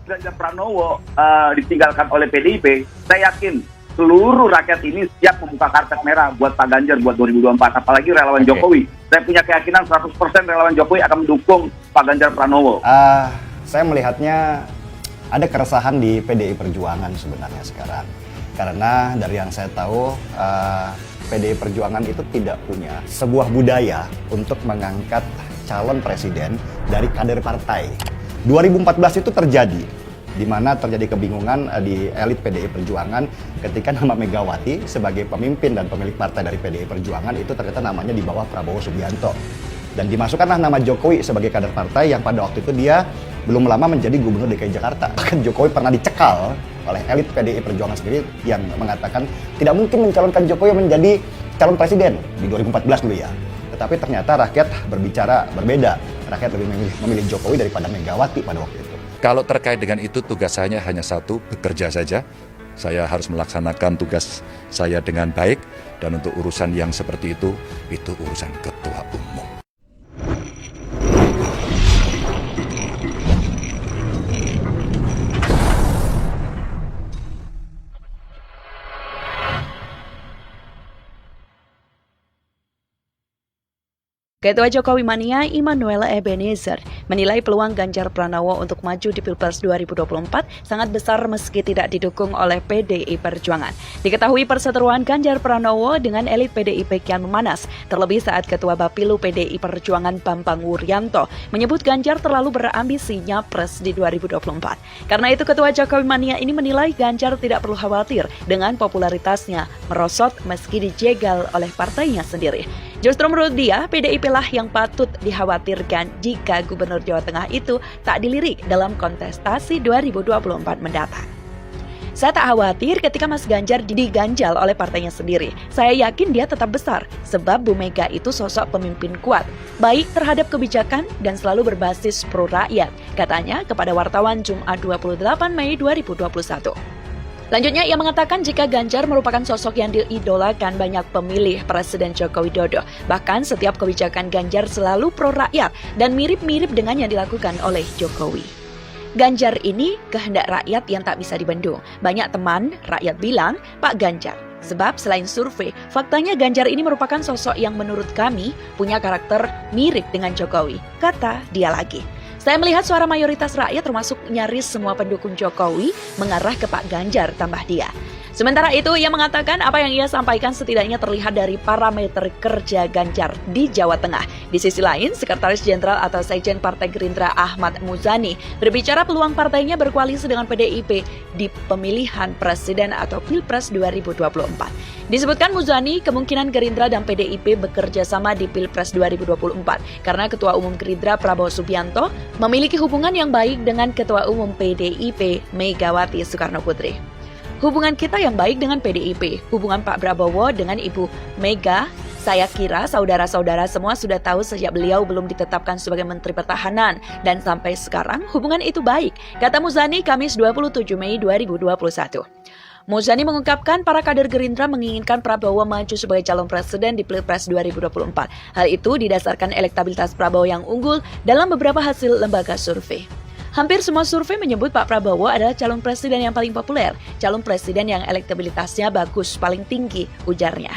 Ganjar Pranowo ditinggalkan oleh PDIP, saya yakin seluruh rakyat ini siap membuka karpet merah buat Pak Ganjar buat 2024, apalagi relawan Jokowi. Saya punya keyakinan 100% relawan Jokowi akan mendukung Pak Ganjar Pranowo. Saya melihatnya ada keresahan di PDI Perjuangan sebenarnya sekarang. Karena dari yang saya tahu, PDI Perjuangan itu tidak punya sebuah budaya untuk mengangkat calon presiden dari kader partai. 2014 itu terjadi, di mana terjadi kebingungan di elit PDI Perjuangan ketika nama Megawati sebagai pemimpin dan pemilik partai dari PDI Perjuangan itu ternyata namanya di bawah Prabowo Subianto. Dan dimasukkanlah nama Jokowi sebagai kader partai yang pada waktu itu dia belum lama menjadi gubernur DKI Jakarta. Bahkan Jokowi pernah dicekal oleh elit PDI Perjuangan sendiri yang mengatakan tidak mungkin mencalonkan Jokowi menjadi calon presiden di 2014 dulu ya. Tetapi ternyata rakyat berbicara berbeda. Rakyat lebih memilih Jokowi daripada Megawati pada waktu itu. Kalau terkait dengan itu, tugas saya hanya satu, bekerja saja. Saya harus melaksanakan tugas saya dengan baik, dan untuk urusan yang seperti itu urusan ketua umum. Ketua Jokowi Mania Immanuel Ebenezer menilai peluang Ganjar Pranowo untuk maju di Pilpres 2024 sangat besar meski tidak didukung oleh PDI Perjuangan. Diketahui perseteruan Ganjar Pranowo dengan elit PDIP kian memanas, terlebih saat Ketua Bapilu PDI Perjuangan Bambang Wuryanto menyebut Ganjar terlalu berambisi nyapres di 2024. Karena itu Ketua Jokowi Mania ini menilai Ganjar tidak perlu khawatir dengan popularitasnya merosot meski dijegal oleh partainya sendiri. Justru menurut dia, PDIP lah yang patut dikhawatirkan jika Gubernur Jawa Tengah itu tak dilirik dalam kontestasi 2024 mendatang. Saya tak khawatir ketika Mas Ganjar diganjal oleh partainya sendiri. Saya yakin dia tetap besar, sebab Bu Mega itu sosok pemimpin kuat, baik terhadap kebijakan dan selalu berbasis pro rakyat, katanya kepada wartawan Jumat 28 Mei 2021. Lanjutnya, ia mengatakan jika Ganjar merupakan sosok yang diidolakan banyak pemilih Presiden Joko Widodo. Bahkan setiap kebijakan Ganjar selalu pro rakyat dan mirip-mirip dengan yang dilakukan oleh Jokowi. Ganjar ini kehendak rakyat yang tak bisa dibendung. Banyak teman rakyat bilang Pak Ganjar. Sebab selain survei, faktanya Ganjar ini merupakan sosok yang menurut kami punya karakter mirip dengan Jokowi, kata dia lagi. Saya melihat suara mayoritas rakyat termasuk nyaris semua pendukung Jokowi mengarah ke Pak Ganjar, tambah dia. Sementara itu, ia mengatakan apa yang ia sampaikan setidaknya terlihat dari parameter kerja Ganjar di Jawa Tengah. Di sisi lain, Sekretaris Jenderal atau Sekjen Partai Gerindra Ahmad Muzani berbicara peluang partainya berkoalisi dengan PDIP di pemilihan Presiden atau Pilpres 2024. Disebutkan Muzani, kemungkinan Gerindra dan PDIP bekerja sama di Pilpres 2024 karena Ketua Umum Gerindra Prabowo Subianto memiliki hubungan yang baik dengan Ketua Umum PDIP Megawati Soekarno Putri. Hubungan kita yang baik dengan PDIP, hubungan Pak Prabowo dengan Ibu Mega, saya kira saudara-saudara semua sudah tahu sejak beliau belum ditetapkan sebagai Menteri Pertahanan. Dan sampai sekarang hubungan itu baik, kata Muzani Kamis 27 Mei 2021. Muzani mengungkapkan para kader Gerindra menginginkan Prabowo maju sebagai calon presiden di Pilpres 2024. Hal itu didasarkan elektabilitas Prabowo yang unggul dalam beberapa hasil lembaga survei. Hampir semua survei menyebut Pak Prabowo adalah calon presiden yang paling populer, calon presiden yang elektabilitasnya bagus, paling tinggi, ujarnya.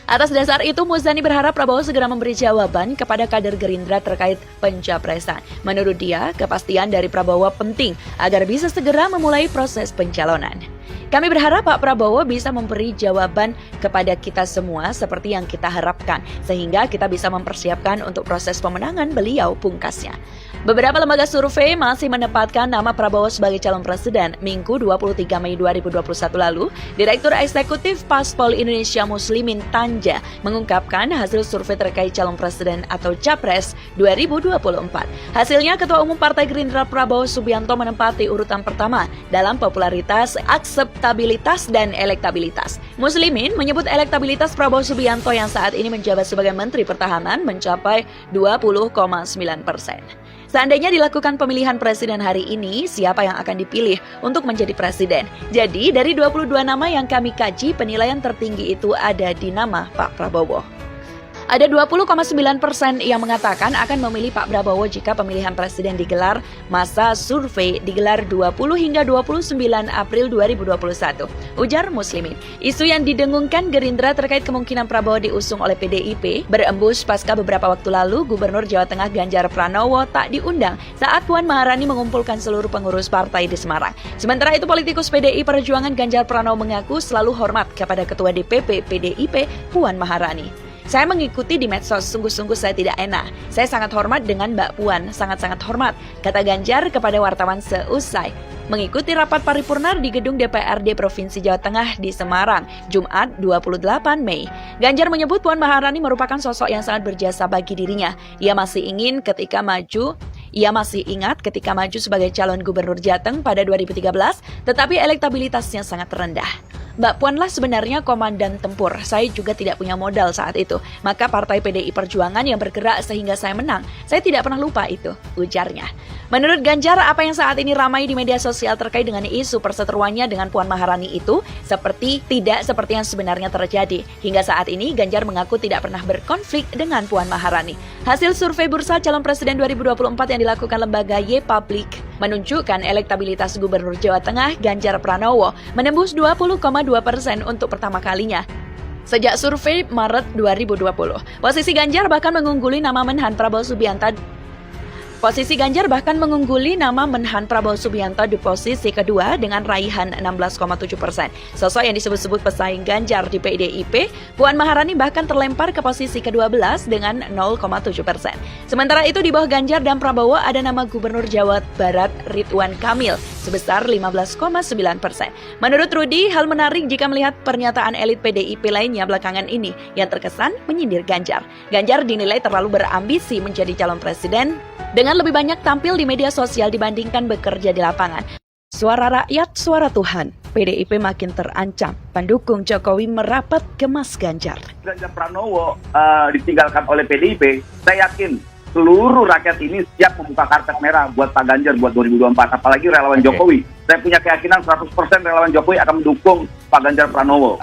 Atas dasar itu, Muzani berharap Prabowo segera memberi jawaban kepada kader Gerindra terkait pencapresan. Menurut dia, kepastian dari Prabowo penting agar bisa segera memulai proses pencalonan. Kami berharap Pak Prabowo bisa memberi jawaban kepada kita semua seperti yang kita harapkan, sehingga kita bisa mempersiapkan untuk proses pemenangan beliau, pungkasnya. Beberapa lembaga survei masih menempatkan nama Prabowo sebagai calon presiden. Minggu 23 Mei 2021 lalu, Direktur Eksekutif Paspol Indonesia Muslimin Tanja mengungkapkan hasil survei terkait calon presiden atau Capres 2024. Hasilnya, Ketua Umum Partai Gerindra Prabowo Subianto menempati urutan pertama dalam popularitas, akseptabilitas, dan elektabilitas. Muslimin menyebut elektabilitas Prabowo Subianto yang saat ini menjabat sebagai Menteri Pertahanan mencapai 20,9%. Seandainya dilakukan pemilihan presiden hari ini, siapa yang akan dipilih untuk menjadi presiden? Jadi, dari 22 nama yang kami kaji, penilaian tertinggi itu ada di nama Pak Prabowo. Ada 20,9% yang mengatakan akan memilih Pak Prabowo jika pemilihan presiden digelar. Masa survei digelar 20 hingga 29 April 2021. Ujar Muslimin. Isu yang didengungkan Gerindra terkait kemungkinan Prabowo diusung oleh PDIP berembus pasca beberapa waktu lalu Gubernur Jawa Tengah Ganjar Pranowo tak diundang saat Puan Maharani mengumpulkan seluruh pengurus partai di Semarang. Sementara itu politikus PDI Perjuangan Ganjar Pranowo mengaku selalu hormat kepada Ketua DPP PDIP Puan Maharani. Saya mengikuti di medsos, sungguh-sungguh saya tidak enak. Saya sangat hormat dengan Mbak Puan, sangat-sangat hormat, kata Ganjar kepada wartawan seusai mengikuti rapat paripurna di gedung DPRD Provinsi Jawa Tengah di Semarang, Jumat 28 Mei. Ganjar menyebut Puan Maharani merupakan sosok yang sangat berjasa bagi dirinya. Ia masih ingat ketika maju sebagai calon gubernur Jateng pada 2013, tetapi elektabilitasnya sangat rendah. Mbak Puanlah sebenarnya komandan tempur, saya juga tidak punya modal saat itu. Maka partai PDI Perjuangan yang bergerak sehingga saya menang. Saya tidak pernah lupa itu, ujarnya. Menurut Ganjar, apa yang saat ini ramai di media sosial terkait dengan isu perseteruannya dengan Puan Maharani itu tidak seperti yang sebenarnya terjadi. Hingga saat ini, Ganjar mengaku tidak pernah berkonflik dengan Puan Maharani. Hasil survei bursa calon presiden 2024 yang dilakukan lembaga Y-Public menunjukkan elektabilitas Gubernur Jawa Tengah Ganjar Pranowo menembus 20,2% untuk pertama kalinya sejak survei Maret 2020. Posisi Ganjar bahkan mengungguli nama Menhan Prabowo Subianto di posisi kedua dengan raihan 16,7%. Sosok yang disebut-sebut pesaing Ganjar di PDIP, Puan Maharani bahkan terlempar ke posisi ke-12 dengan 0,7%. Sementara itu di bawah Ganjar dan Prabowo ada nama Gubernur Jawa Barat Ridwan Kamil sebesar 15,9%. Menurut Rudi, hal menarik jika melihat pernyataan elit PDIP lainnya belakangan ini yang terkesan menyindir Ganjar. Ganjar dinilai terlalu berambisi menjadi calon presiden dengan lebih banyak tampil di media sosial dibandingkan bekerja di lapangan. Suara rakyat, suara Tuhan. PDIP makin terancam. Pendukung Jokowi merapat ke Mas Ganjar. Ganjar Pranowo ditinggalkan oleh PDIP, saya yakin seluruh rakyat ini siap membuka karpet merah buat Pak Ganjar buat 2024. Apalagi relawan Jokowi. Saya punya keyakinan 100% relawan Jokowi akan mendukung Pak Ganjar Pranowo.